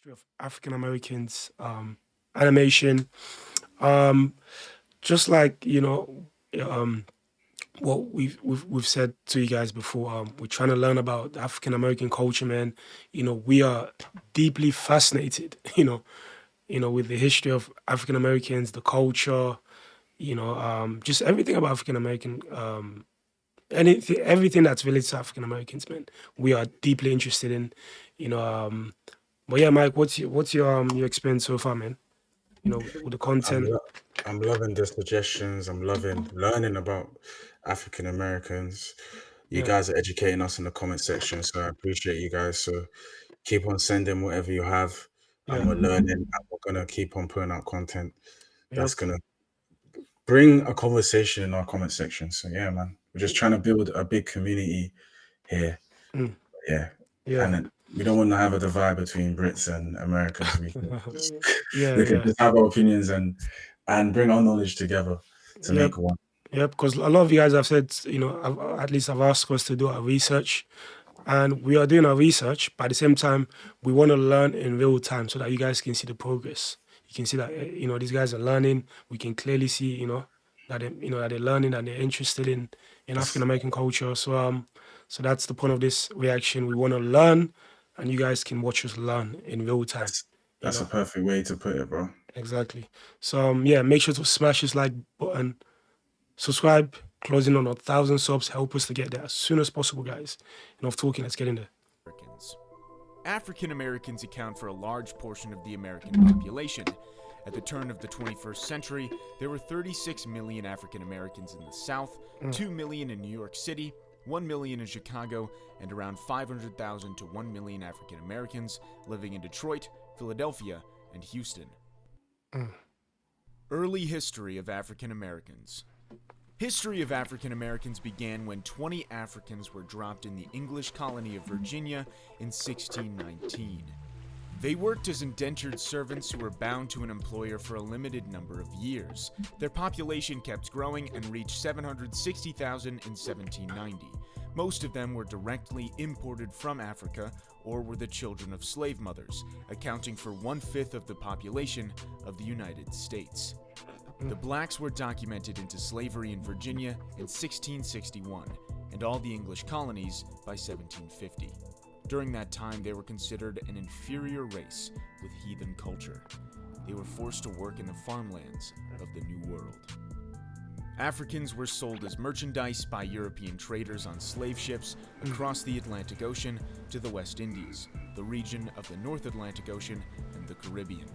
history of African Americans, animation. Um, just like um, what we've said to you guys before. We're trying to learn about African American culture, man. We are deeply fascinated. With the history of African Americans, the culture. Just everything about African American. Everything that's related to African Americans, man. We are deeply interested in. You know. But yeah, Mike, what's your experience so far, man? With the I'm content. lo- I'm loving the suggestions. I'm loving learning about African Americans. You Yeah, guys are educating us in the comment section, so I appreciate you guys. So keep on sending whatever you have, and yeah, we're learning, and we're gonna keep on putting out content yep. that's gonna bring a conversation in our comment section. So yeah, man, we're just trying to build a big community here. Mm, Yeah, yeah. and then we don't want to have a divide between Brits and Americans. We can just Yeah, we can yeah. just have our opinions and bring our knowledge together to Yep. make one. Yep. Because a lot of you guys have said, at least have asked us to do our research, and we are doing our research. But at the same time, we want to learn in real time so that you guys can see the progress. You can see that these guys are learning. We can clearly see that they're learning and they're interested in African That's American culture. So that's the point of this reaction. We want to learn, and you guys can watch us learn in real time. that's You that's a know. perfect way to put it, bro. Exactly. So yeah, make sure to smash this like button, subscribe, closing on 1,000 subs. Help us to get there as soon as possible, guys. Enough talking. Let's get in there. Americans. African Americans account for a large portion of the American population. At the turn of the 21st century, there were 36 million African Americans in the South, Mm, 2 million in New York City, 1 million in Chicago, and around 500,000 to 1 million African Americans living in Detroit, Philadelphia, and Houston. mm, Early history of African Americans. History of African Americans began when 20 Africans were dropped in the English colony of Virginia in 1619. They worked as indentured servants who were bound to an employer for a limited number of years. Their population kept growing and reached 760,000 in 1790. Most of them were directly imported from Africa or were the children of slave mothers, accounting for 1/5 of the population of the United States. The blacks were documented into slavery in Virginia in 1661 and all the English colonies by 1750. During that time, they were considered an inferior race with heathen culture. They were forced to work in the farmlands of the New World. Africans were sold as merchandise by European traders on slave ships across the Atlantic Ocean to the West Indies, the region of the North Atlantic Ocean, and the Caribbean.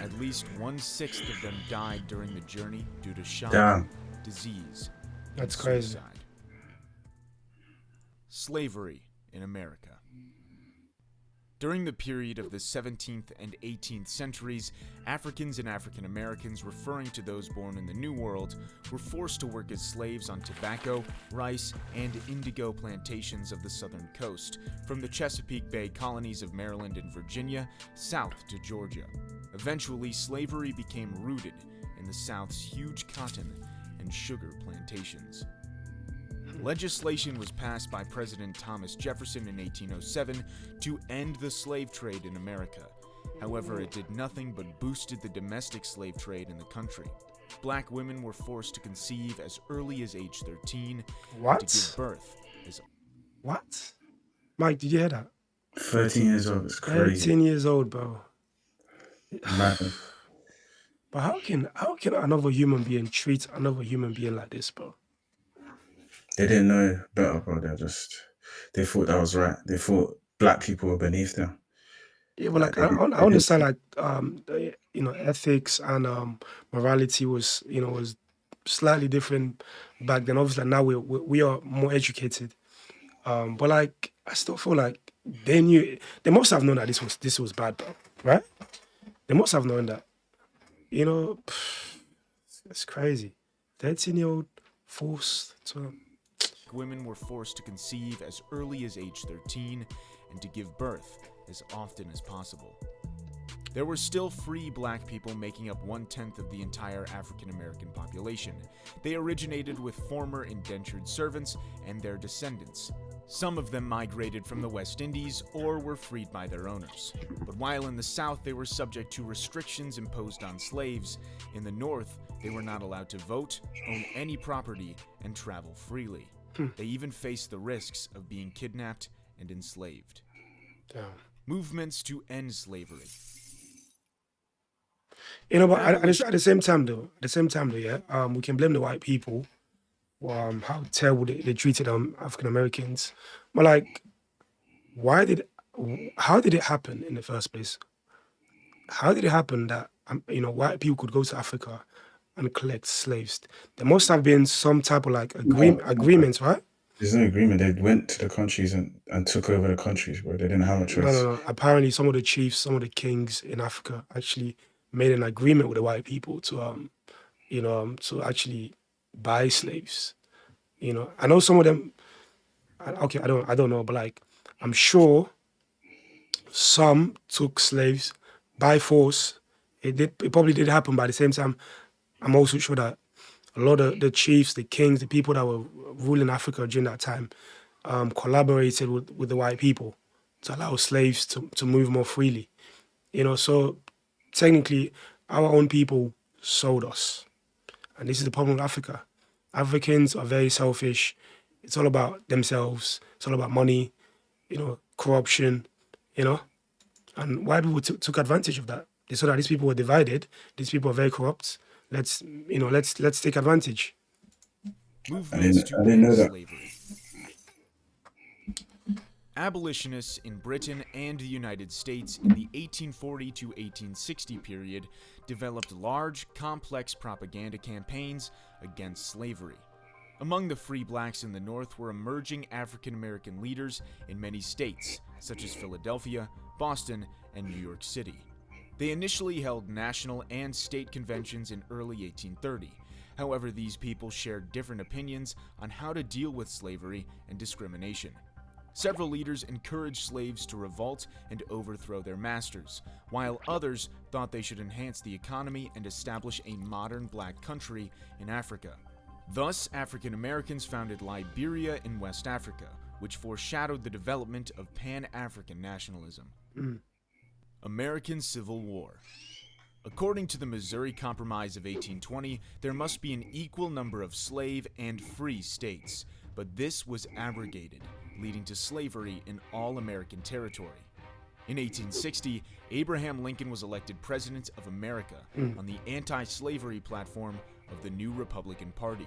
At least 1/6 of them died during the journey due to shock, Damn. disease, and that's crazy. suicide. Slavery in America. During the period of the 17th and 18th centuries, Africans and African Americans, referring to those born in the New World, were forced to work as slaves on tobacco, rice, and indigo plantations of the southern coast, from the Chesapeake Bay colonies of Maryland and Virginia south to Georgia. Eventually, slavery became rooted in the South's huge cotton and sugar plantations. Legislation was passed by President Thomas Jefferson in 1807 to end the slave trade in America. However, it did nothing but boosted the domestic slave trade in the country. Black women were forced to conceive as early as age 13 and to give What? birth as What? Mike, did you hear that? 13 years old. It's crazy. 13 years old, bro. Madness. But how can another human being treat another human being like this, bro? They didn't know better, bro. They thought that was right. They thought black people were beneath them. Yeah, but Like like I they didn't. understand like ethics and morality was slightly different back then. Obviously, now we are more educated. But like I still feel like they must have known that this was bad, bro. Right? They must have known that. You know, it's crazy. 13-year-old forced to. women were forced to conceive as early as age 13 and to give birth as often as possible. There were still free black people making up 1/10 of the entire African American population. They originated with former indentured servants and their descendants. Some of them migrated from the West Indies or were freed by their owners. But while in the South they were subject to restrictions imposed on slaves, in the North they were not allowed to vote, own any property, and travel freely. They even faced the risks of being kidnapped and enslaved. Damn. Movements to end slavery. But at the same time though, yeah, we can blame the white people for how terrible they treated African Americans. But like, how did it happen in the first place? How did it happen that white people could go to Africa and collect slaves? There must have been some type of like agreements, right? There's no agreement. They went to the countries and took over the countries, bro. They didn't have a choice. No. Apparently, some of the chiefs, some of the kings in Africa actually made an agreement with the white people to to actually buy slaves. I know some of them. Okay, I don't know, but like I'm sure some took slaves by force. It probably did happen, but at the same time, I'm also sure that a lot of the chiefs, the kings, the people that were ruling Africa during that time, collaborated with the white people to allow slaves to move more freely. So technically, our own people sold us, and this is the problem with Africa. Africans are very selfish. It's all about themselves. It's all about money, corruption, and white people took advantage of that. They saw that these people were divided. These people are very corrupt. Let's take advantage. Movements to didn't know end that. slavery. Abolitionists in Britain and the United States in the 1840 to 1860 period developed large, complex propaganda campaigns against slavery. Among the free blacks in the North were emerging African American leaders in many states, such as Philadelphia, Boston, and New York City. They initially held national and state conventions in early 1830. However, these people shared different opinions on how to deal with slavery and discrimination. Several leaders encouraged slaves to revolt and overthrow their masters, while others thought they should enhance the economy and establish a modern black country in Africa. Thus, African Americans founded Liberia in West Africa, which foreshadowed the development of Pan-African nationalism. American Civil War. According to the Missouri Compromise of 1820, there must be an equal number of slave and free states, but this was abrogated, leading to slavery in all American territory. In 1860, Abraham Lincoln was elected President of America on the anti-slavery platform of the new Republican Party.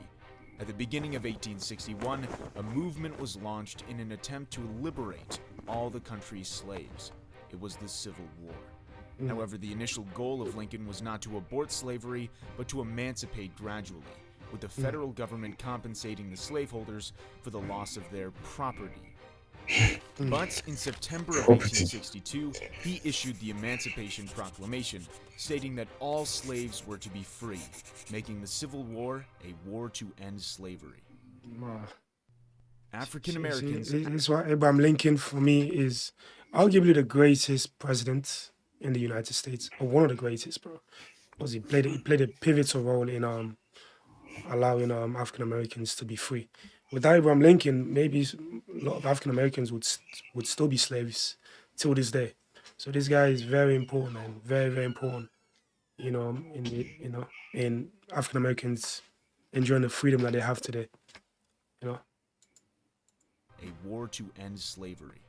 At the beginning of 1861, a movement was launched in an attempt to liberate all the country's slaves. It was the Civil War. However, the initial goal of Lincoln was not to abort slavery, but to emancipate gradually, with the federal government compensating the slaveholders for the loss of their property. But in September of 1862, he issued the Emancipation Proclamation, stating that all slaves were to be free, making the Civil War a war to end slavery. Wow. African Americans. This is why Abraham Lincoln, for me, is arguably the greatest president in the United States, or one of the greatest, bro. Because he played a pivotal role in allowing African Americans to be free. Without Abraham Lincoln, maybe a lot of African Americans would still be slaves till this day. So this guy is very important, man. Very, very important. In African Americans enjoying the freedom that they have today. A war to end slavery.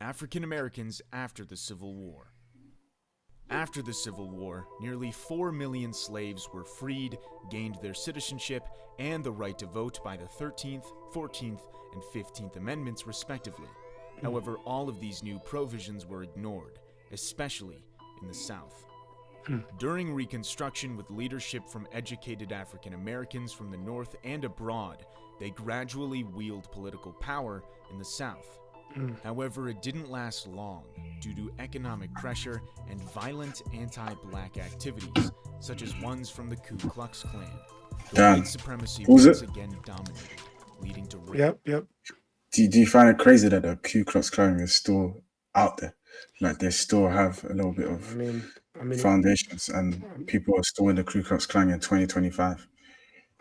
African Americans after the Civil War. After the Civil War, nearly 4 million slaves were freed, gained their citizenship, and the right to vote by the 13th, 14th, and 15th Amendments, respectively. However, all of these new provisions were ignored, especially in the South. During Reconstruction, with leadership from educated African Americans from the North and abroad, they gradually wield political power in the South. However, it didn't last long due to economic pressure and violent anti-black activities, such as ones from the Ku Klux Klan. The white supremacy once again dominated, leading to rape. Yep. Do you find it crazy that the Ku Klux Klan is still out there? Like they still have a little bit of foundations, and people are still in the Ku Klux Klan in 2025.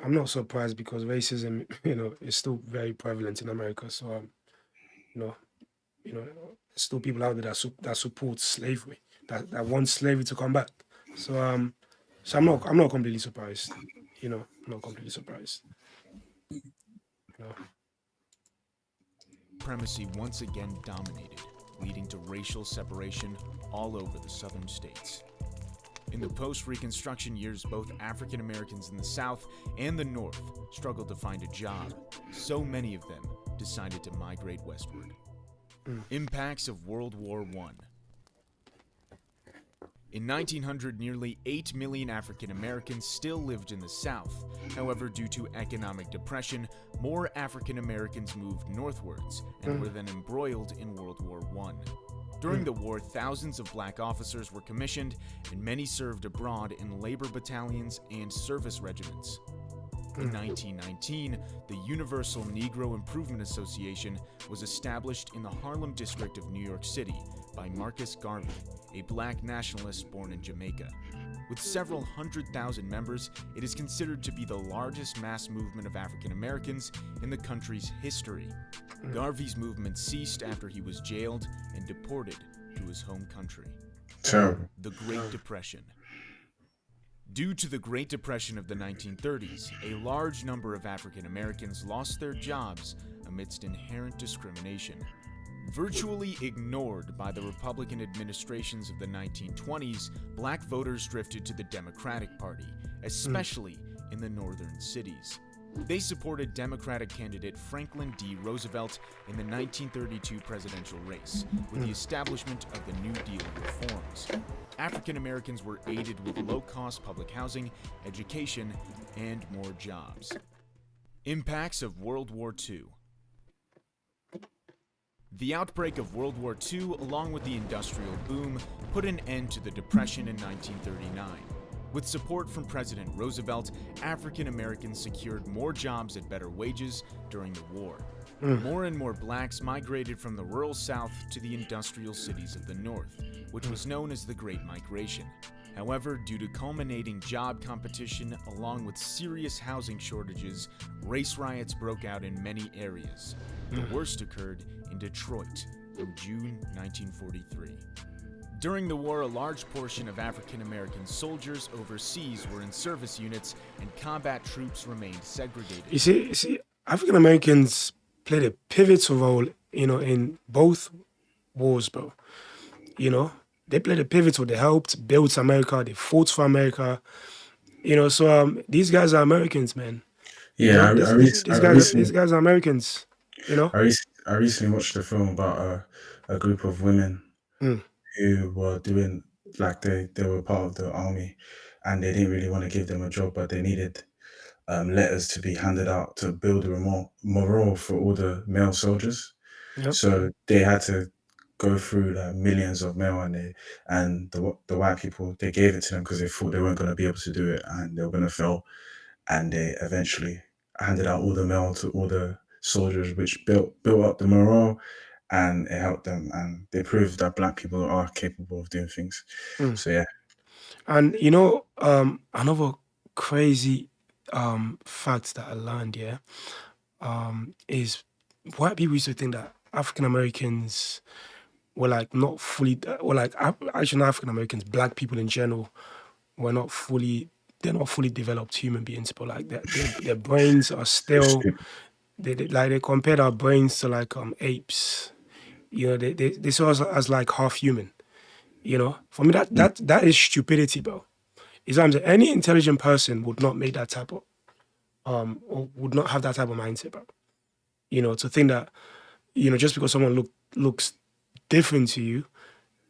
I'm not surprised because racism, is still very prevalent in America. So, you know, there's still people out there that support slavery, that want slavery to come back. So, I'm not completely surprised. I'm not completely surprised. You know. Supremacy once again dominated, leading to racial separation all over the southern states. In the post Reconstruction years, both African Americans in the South and the North struggled to find a job. So many of them decided to migrate westward. Mm. Impacts of World War I. In 1900, nearly 8 million African Americans still lived in the South. However, due to economic depression, more African Americans moved northwards and were then embroiled in World War I. During the war, thousands of black officers were commissioned, and many served abroad in labor battalions and service regiments. In 1919, the Universal Negro Improvement Association was established in the Harlem district of New York City by Marcus Garvey, a black nationalist born in Jamaica. With several 100,000 members, it is considered to be the largest mass movement of African Americans in the country's history. Garvey's movement ceased after he was jailed and deported to his home country. Terrible. The Great Depression. Due to the Great Depression of the 1930s, a large number of African Americans lost their jobs amidst inherent discrimination. Virtually ignored by the Republican administrations of the 1920s, black voters drifted to the Democratic Party, especially in the northern cities. They supported Democratic candidate Franklin D. Roosevelt in the 1932 presidential race, with the establishment of the New Deal reforms. African Americans were aided with low-cost public housing, education, and more jobs. Impacts of World War II. The outbreak of World War II, along with the industrial boom, put an end to the Depression in 1939. With support from President Roosevelt, African Americans secured more jobs at better wages during the war. More and more blacks migrated from the rural South to the industrial cities of the North, which was known as the Great Migration. However, due to culminating job competition along with serious housing shortages, race riots broke out in many areas. The worst occurred in Detroit in June 1943. During the war, a large portion of African American soldiers overseas were in service units, and combat troops remained segregated. You see, African Americans played a pivotal role, in both wars, bro. They played a pivotal. They helped build America. They fought for America. So these guys are Americans, man. Yeah, These guys are Americans. You know. I recently watched a film about a group of women Mm. who were doing like they were part of the army, and they didn't really want to give them a job, but they needed letters to be handed out to build a morale for all the male soldiers. Yep. So they had to go through like millions of mail, and the white people, they gave it to them because they thought they weren't going to be able to do it and they were going to fail, and they eventually handed out all the mail to all the soldiers, which built up the morale, and it helped them, and they proved that black people are capable of doing things. Mm. So yeah, And another crazy fact that I learned, yeah, is white people used to think that African Americans were like not fully, or like actually not African Americans, black people in general were not fully. They're not fully developed human beings, but like their brains are it's still. stupid. They compared our brains to like apes. They saw us as like half human. For me that is stupidity, bro. Is what I'm saying. Any intelligent person would not make that type of or would not have that type of mindset, bro. To think that just because someone looks different to you,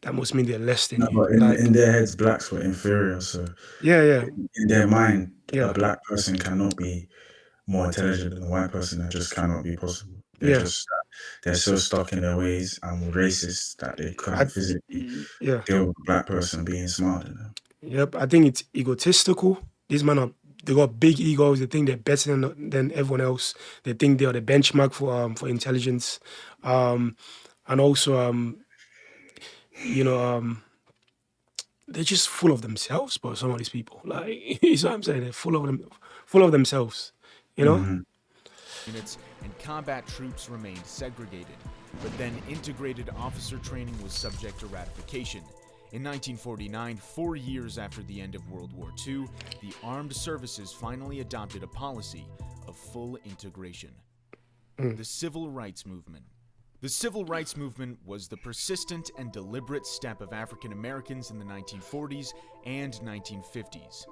that must mean they're less than No, you. but in Like, their heads, blacks were inferior. So yeah, yeah, in their mind, yeah, a black person cannot be more intelligent than a white person. That just cannot be possible. yeah. They're so stuck in their ways and racist that they I, couldn't physically yeah. deal with a black person being smarter than them. Yep, I think it's egotistical. These men they got big egos. They think they're better than everyone else. They think they are the benchmark for intelligence, and also you know um they're just full of themselves, bro. Some of these people, like, you know what I'm saying? They're full of themselves. You know? Mm-hmm. Units and combat troops remained segregated, but then integrated officer training was subject to ratification. In 1949, 4 years after the end of World War II, the armed services finally adopted a policy of full integration. The Civil Rights Movement. The Civil Rights Movement was the persistent and deliberate step of African Americans in the 1940s and 1950s.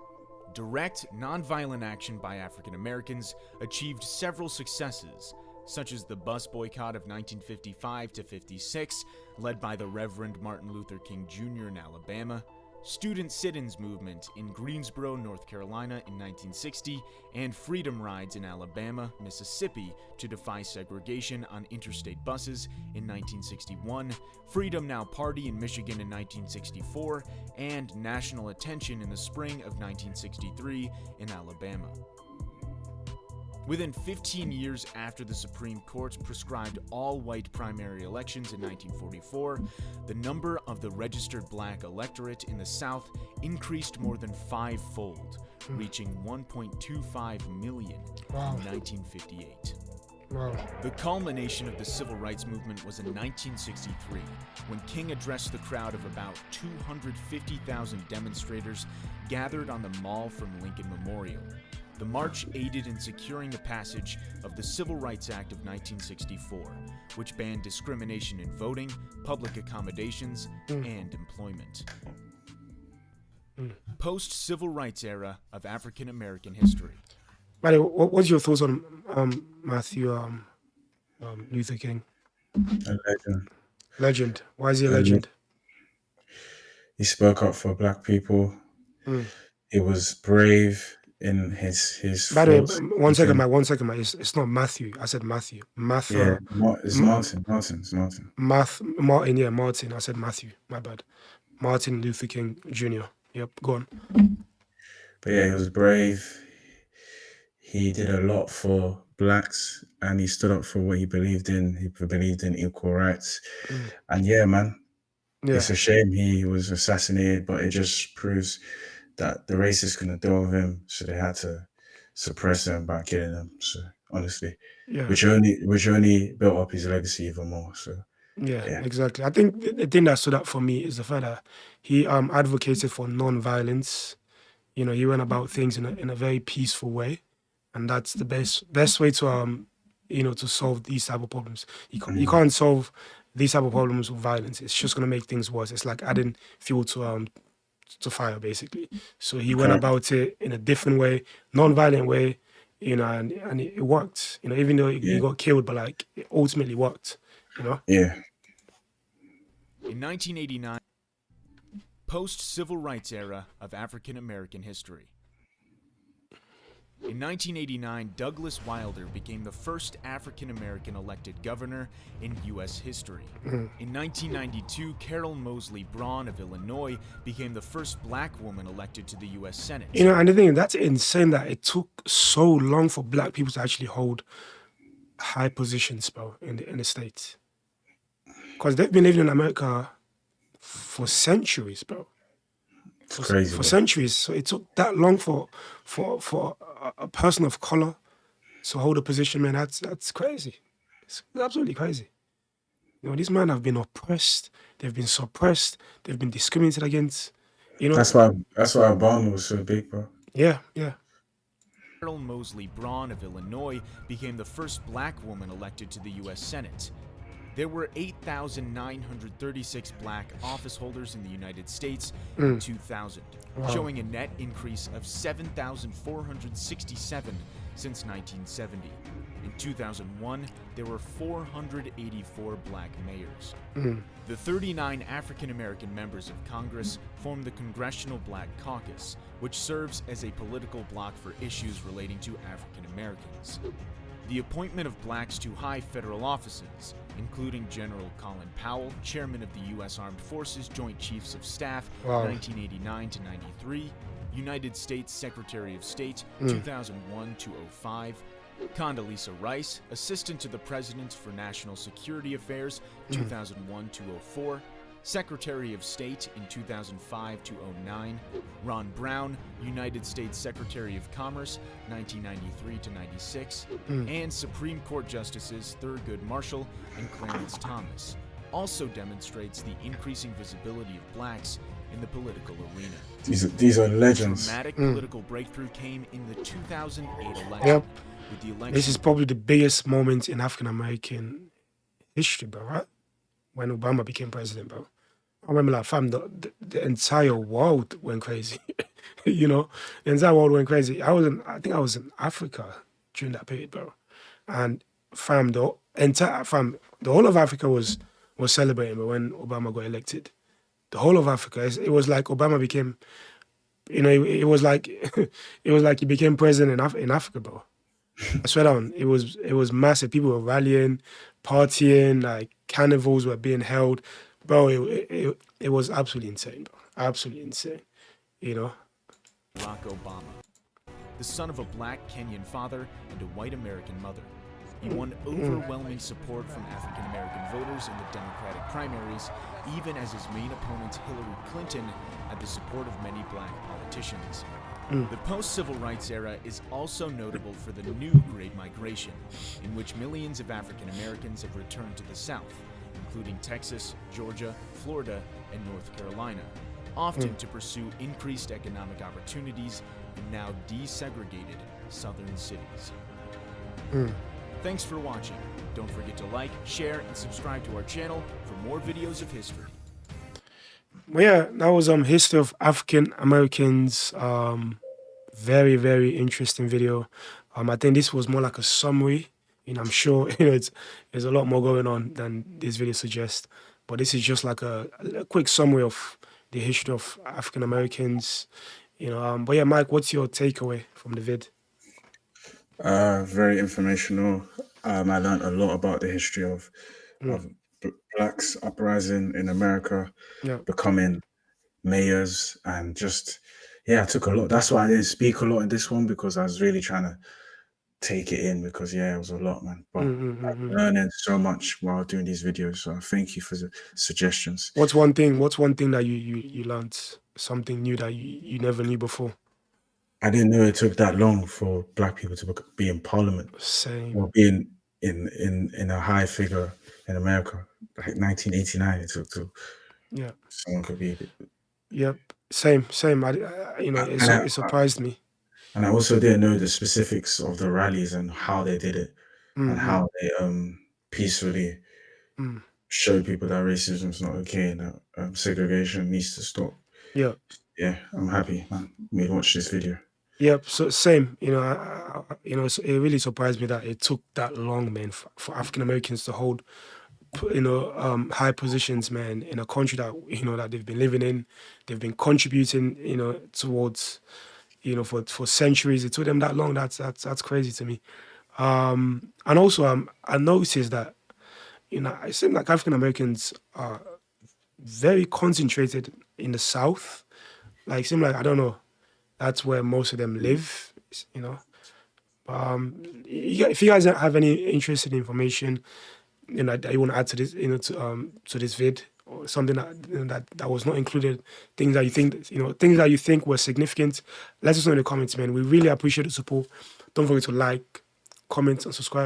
Direct, nonviolent action by African Americans achieved several successes, such as the bus boycott of 1955 to 56, led by the Reverend Martin Luther King Jr. in Alabama, student sit-ins movement in Greensboro, North Carolina in 1960, and freedom rides in Alabama, Mississippi to defy segregation on interstate buses in 1961, Freedom Now Party in Michigan in 1964, and national attention in the spring of 1963 in Alabama. Within 15 years after the Supreme Court prescribed all-white primary elections in 1944, the number of the registered black electorate in the South increased more than fivefold, reaching 1.25 million in 1958. Wow. The culmination of the Civil Rights Movement was in 1963, when King addressed the crowd of about 250,000 demonstrators gathered on the Mall from Lincoln Memorial. The march aided in securing the passage of the Civil Rights Act of 1964, which banned discrimination in voting, public accommodations, and employment. Post-Civil Rights era of African American history. By the way, what's your thoughts on Matthew Luther King? A legend. Legend. Why is he a A le- legend? He spoke up for black people. He was brave in his By the way, thoughts. one second, Mike. It's not Matthew. I said Matthew. Yeah, it's Martin. It's Martin. Martin. Yeah, Martin. I said Matthew. My bad. Martin Luther King Jr. Yep. Go on. But yeah, he was brave. He did a lot for blacks, and he stood up for what he believed in. He believed in equal rights. And yeah, man, Yeah. it's a shame he was assassinated, but it just proves that the racists couldn't deal with him, so they had to suppress him by killing him. So honestly, Yeah. which only built up his legacy even more. So Yeah, yeah. exactly. I think the thing that stood out for me is the fact that he advocated for non-violence. You know, he went about things in a very peaceful way, and that's the best way to to solve these type of problems. You can't solve these type of problems with violence. It's just gonna make things worse. It's like adding fuel to fire, basically. So he went Correct. about it in a different way, non-violent way, and it worked. You know, even though he got killed, but like it ultimately worked. You know. Yeah. In 1989, post-Civil Rights era of African American history. In 1989, Douglas Wilder became the first African American elected governor in U.S. history. In 1992, Carol Moseley Braun of Illinois became the first black woman elected to the U.S. Senate. You know, and the thing that's insane that it took so long for black people to actually hold high positions, bro, in the States. Because they've been living in America for centuries, bro. It's crazy. For centuries. So it took that long for a person of color to hold a position, man. That's crazy. It's absolutely crazy. You know, these men have been oppressed, they've been suppressed, they've been discriminated against. You know, That's why Obama was so big, bro. yeah. Carol Moseley Braun of Illinois became the first black woman elected to the U.S. Senate. There were 8,936 black office holders in the United States in 2000, showing a net increase of 7,467 since 1970. In 2001, there were 484 black mayors. The 39 African American members of Congress form the Congressional Black Caucus, which serves as a political bloc for issues relating to African Americans. The appointment of blacks to high federal offices, including General Colin Powell, chairman of the U.S. Armed Forces Joint Chiefs of Staff, 1989 to 93, United States Secretary of State, 2001 to 05, Condoleezza Rice, Assistant to the President for National Security Affairs, 2001 to 04, Secretary of State in 2005 to 09, Ron Brown, United States Secretary of Commerce 1993 to 96, and Supreme Court Justices Thurgood Marshall and Clarence Thomas, also demonstrates the increasing visibility of blacks in the political arena. These are legends. Dramatic political breakthrough came in the 2008 election. Yep. With the election, This is probably the biggest moment in African American history, bro, right? When Obama became president, bro. I remember, like, fam, the entire world went crazy. You know, the entire world went crazy. I think I was in Africa during that period, bro. And fam, the whole of Africa was celebrating, but when Obama got elected, the whole of Africa, it was like Obama became, you know, it was like it was like he became president in Africa, bro. I swear down, it was massive. People were rallying, partying, like carnivals were being held, bro. It was absolutely insane, bro. Absolutely insane, you know. Barack Obama, the son of a black Kenyan father and a white American mother. He won overwhelming support from African American voters in the Democratic primaries, even as his main opponent Hillary Clinton had the support of many black politicians. The post-civil rights era is also notable for the new Great Migration, in which millions of African Americans have returned to the South, including Texas, Georgia, Florida, and North Carolina, often to pursue increased economic opportunities in now desegregated southern cities. Thanks for watching. Don't forget to like, share, and subscribe to our channel for more videos of history. Well, yeah, that was history of African Americans. Very, very interesting video. I think this was more like a summary. You know, I'm sure there's a lot more going on than this video suggests. But this is just like a quick summary of the history of African Americans. You know, but yeah, Mike, what's your takeaway from the vid? Very informational. I learned a lot about the history of blacks uprising in America, Yeah. becoming mayors, and just I took a lot. That's why I didn't speak a lot in this one, because I was really trying to take it in, because it was a lot, man. But I'm learning so much while doing these videos. So thank you for the suggestions. What's one thing that you learned? Something new that you never knew before? I didn't know it took that long for black people to be in parliament. Same. Or being in a high figure in America. Like 1989, it took to someone could be. Yep. Same. It surprised me. And I also didn't know the specifics of the rallies and how they did it, and how they peacefully showed people that racism is not okay and that segregation needs to stop. Yeah. Yeah, I'm happy, man. We watched this video. Yep. So same. You know, it really surprised me that it took that long, man, for African Americans to hold, high positions, man, in a country that that they've been living in, they've been contributing, towards, for centuries. It took them that long. That's crazy to me. And also, I noticed that, it seems like African Americans are very concentrated in the South. Like, it seems like, I don't know, that's where most of them live. If you guys have any interesting information, that you want to add to this, to this vid, or something that was not included, things that you think were significant, let us know in the comments, man. We really appreciate the support. Don't forget to like, comment, and subscribe.